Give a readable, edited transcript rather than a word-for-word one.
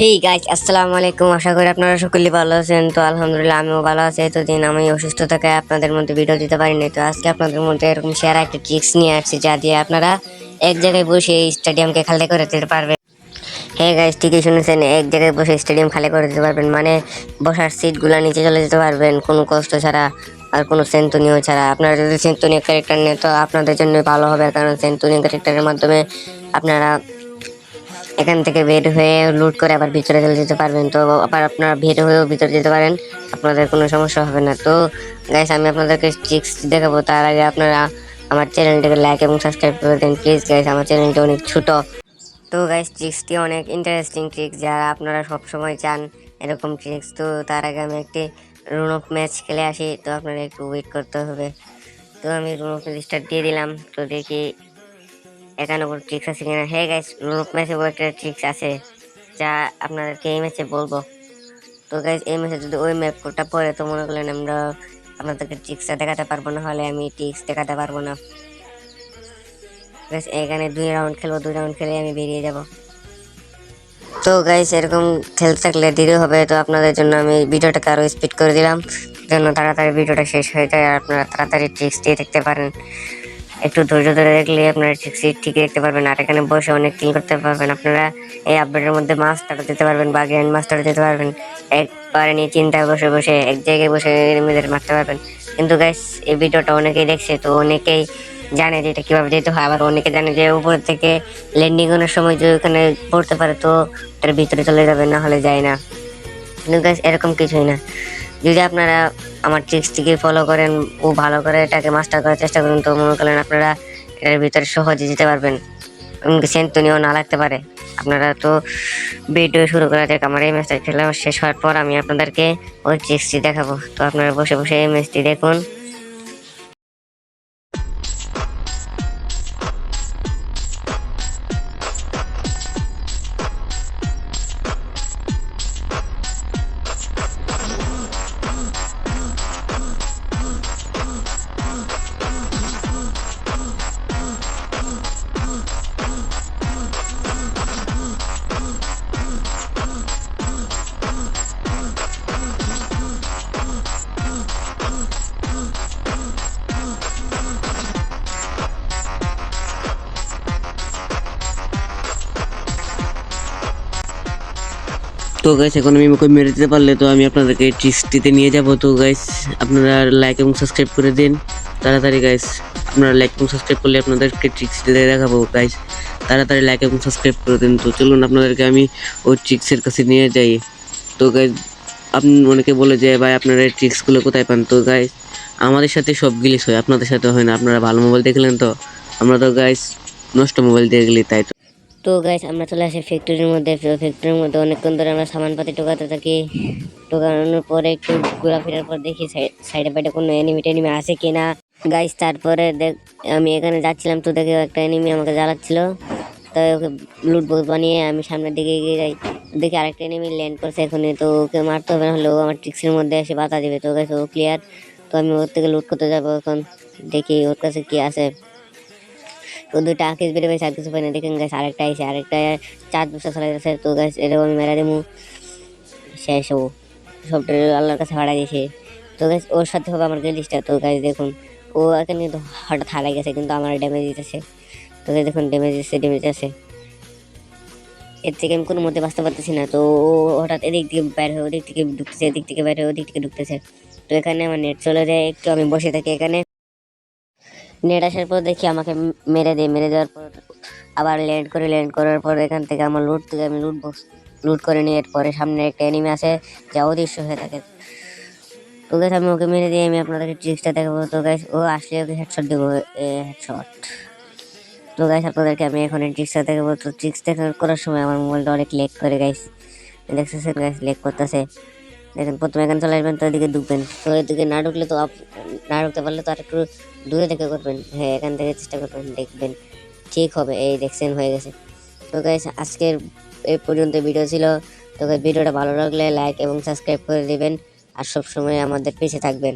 Hey guys, আসসালামু আলাইকুম। আশা করি আপনারা সকলেই ভালো আছেন। তো আলহামদুলিল্লাহ আমিও ভালো আছি। এতদিন আমি অসুস্থ থাকায় আপনাদের মধ্যে ভিডিও দিতে পারিনি। তো আজকে আপনাদের মধ্যে এরকম সেরা একটা ট্রিক্স নিয়ে আসছি, যা দিয়ে আপনারা এক জায়গায় বসে এই স্টেডিয়ামকে খালি করে দিতে পারবেন। হ্যাঁ গাইস, ঠিকই শুনেছেন, এক জায়গায় বসে স্টেডিয়াম খালি করে দিতে পারবেন, মানে বসার সিটগুলো নিচে চলে যেতে পারবেন কোনো কষ্ট ছাড়া আর কোনো সেন্তুনিও ছাড়া। আপনারা যদি সেন্তুনিও ক্যারেক্টার নেন তো আপনাদের জন্য ভালো হবে, কারণ সেন্তুনিও ক্যারেক্টারের মাধ্যমে আপনারা এখান থেকে বের হয়ে লুট করে আবার ভিতরে চলে যেতে পারবেন। তো আবার আপনারা বের হয়েও ভিতরে যেতে পারেন, আপনাদের কোনো সমস্যা হবে না। তো গাইস, আমি আপনাদেরকে ট্রিক্স দেখাবো, তার আগে আপনারা আমার চ্যানেলটাকে লাইক এবং সাবস্ক্রাইব করে দেন প্লিজ গাইস। আমার চ্যানেলটা অনেক ছোট। তো গাইস, ট্রিক্সটি অনেক ইন্টারেস্টিং ট্রিক্স, যারা আপনারা সব সময় চান এরকম ট্রিক্স। তো তার আগে আমি একটি রুন অফ ম্যাচ খেলে আসি, তো আপনারা একটু ওয়েট করতে হবে। তো আমি রুন অফ ম্যাচ স্টার্ট দিয়ে দিলাম। তো দেখি এখানে কোনো ট্রিক্স আছে কিনা। হ্যাঁ গাইস, রুন ম্যাচে একটা ট্রিক্স আছে, যা আপনাদেরকে এই ম্যাচে বলবো। তো গাইস, এই ম্যাচে যদি ওই ম্যাপ কোডটা পড়ে তো মনে করলেন আমরা আপনাদেরকে ট্রিক্সটা দেখাতে পারবো না, হলে আমি ট্রিক্স দেখাতে পারবো না। গাইস, এখানে 2 রাউন্ড খেলবো, 2 রাউন্ড খেলে আমি বেরিয়ে যাব। তো গাইস, এরকম খেলতে থাকলে দেরি হবে, তো আপনাদের জন্য আমি ভিডিওটাকে আরো স্পিড করে দিলাম, যেন তাড়াতাড়ি ভিডিওটা শেষ হয়ে যায় আর আপনারা তাড়াতাড়ি ট্রিক্স দিয়ে দেখতে পারেন। একটু ধৈর্য ধরে দেখলে আপনারা ঠিক দেখতে পারবেন, আর এখানে বসে অনেক কিল করতে পারবেন। আপনারা এই আপডেটের মধ্যে মাস্টার দিতে পারবেন বা গ্র্যান্ড মাস্টার দিতে পারবেন, একবারে নিয়ে চিন্তায় বসে বসে এক জায়গায় বসে এনিমিদের মারতে পারবেন। কিন্তু গাইস, এই ভিডিওটা অনেকেই দেখছে, তো অনেকেই জানে যে এটা কিভাবে যেতে হয়, আবার অনেকে জানে যে উপর থেকে ল্যান্ডিং এর সময় যে ওখানে পড়তে পারে, তো এটার ভিতরে চলে যাবে, না হলে যায় না। কিন্তু গাইস, এরকম কিছুই না। যদি আপনারা আমার ট্রিক্সটিকে ফলো করেন ও ভালো করে এটাকে মাস্টার করার চেষ্টা করুন, তো মনে করেন আপনারা এটার ভিতরে সহজে যেতে পারবেন, এমনকি সেন্টনিও না লাগতে পারে। আপনারা তো ভিডিও শুরু করা যাক। আমার এই ম্যাচটা খেলা শেষ হওয়ার পর আমি আপনাদেরকে ওই ট্রিক্সটি দেখাবো, তো আপনারা বসে বসে এই ম্যাচটি দেখুন। তো গাইস, এখন আমি ওকে মেরে দিতে পারলে তো আমি আপনাদেরকে ট্রিক্সটিতে নিয়ে যাব। তো গাইস, আপনারা লাইক এবং সাবস্ক্রাইব করে দিন তাড়াতাড়ি গাইস। আপনারা লাইক এবং সাবস্ক্রাইব করলে আপনাদেরকে ট্রিক্সটিতে দেখাবো গাইস। তাড়াতাড়ি লাইক এবং সাবস্ক্রাইব করে দিন। তো চলুন আপনাদেরকে আমি ওই ট্রিক্সের কাছে নিয়ে যাই। তো গাইস, আপনি অনেকে বলে যে ভাই আপনারা এই ট্রিক্সগুলো কোথায় পান। তো গাইস, আমাদের সাথে সব গ্লিচ হয়, আপনাদের সাথে হয় না। আপনারা ভালো মোবাইল দেখলেন, তো আমরা তো গাইস নষ্ট মোবাইল দিয়ে গেলি, তাই তো। তো গাইস, আমরা চলে আসি ফ্যাক্টরির মধ্যে। ফ্যাক্টরির মধ্যে অনেকক্ষণ ধরে আমরা সামানপাতি টোকাতে থাকি। টোকানোর পরে একটু ঘোরাফেরার পর দেখি সাইডে বাইডে কোনো এনিমি আছে কিনা। গাইস, তারপরে আমি এখানে যাচ্ছিলাম, তো দেখে একটা এনিমি আমাকে জ্বালাচ্ছিল। তাই ওকে লুট বক্স বানিয়ে আমি সামনের দিকে এগিয়ে যাই, দেখি আরেকটা এনিমি ল্যান্ড করছে এখানে। তো ওকে মারতে হবে, না হলে ও আমার ট্রিক্সের মধ্যে এসে বাধা দেবে। তো গাইস, ও ক্লিয়ার। তো আমি ওর থেকে লুট করতে যাবো এখন, দেখি ওর কাছে কি আছে। তো 2টা আকিস বেড়ে গেছে, আর কিছু পাই না। দেখেন গাইস, আরেকটা আইসে, আরেকটা 4 বছর চলে গেছে। তো গাইস, এরকম আমি মেরা দেবো, শেষ হবো। সবটা আল্লাহর কাছে ভাড়া দিয়েছে। তো গাইস, ওর সাথে হবে আমার গেলিসটা। তো গাইস দেখুন, ও এখানে কিন্তু হঠাৎ হারাই গেছে, কিন্তু আমার ড্যামেজ দিতেছে। তো গাইস দেখুন, ড্যামেজ আছে। এর থেকে আমি কোনো মধ্যে বাঁচতে পারতেছি না। তো ও হঠাৎ এদিক থেকে বাইর হয়ে ওদিক থেকে ঢুকতেছে, এদিক থেকে বাইরে হয়ে ওদিক থেকে ঢুকতেছে। তো এখানে আমার নেট চলে যায়, একটু আমি বসে থাকি এখানে। নেট আসার পর দেখি আমাকে মেরে দেওয়ার পর আবার ল্যান্ড করার পর এখান থেকে আমার লুট থেকে আমি লুট করে নিয়ে এরপরে সামনে একটা এনিমি আছে যা অদৃশ্য হয়ে থাকে। তো গাইস, আমি ওকে মেরে দিয়ে আমি আপনাদেরকে ট্রিক্সটা দেখাবো। তো গাইস, ও আসলে ওকে হেডশট দেবো, হেডশট। তো গাইস, আপনাদেরকে আমি এখন এই ট্রিক্সটা দেখাবো। তো ট্রিক্স করার সময় আমার মোবাইলটা অনেক লেগ করে গাইস, দেখতেছেন গাইস, লেগ করতেছে। দেখেন, প্রথমে এখানে চলে আসবেন, তো এদিকে ঢুকবেন। তো এদিকে না ঢুকলে তো না ঢুকতে পারলে তো আর একটু দূরে থেকে করবেন। হ্যাঁ, এখান থেকে চেষ্টা করবেন, দেখবেন ঠিক হবে। এই দেখছেন, হয়ে গেছে। তো গাইস, আজকের এই পর্যন্ত ভিডিও ছিল। তো গাইস, ভিডিওটা ভালো লাগলে লাইক এবং সাবস্ক্রাইব করে দিবেন, আর সব সময় আমাদের পিছে থাকবেন।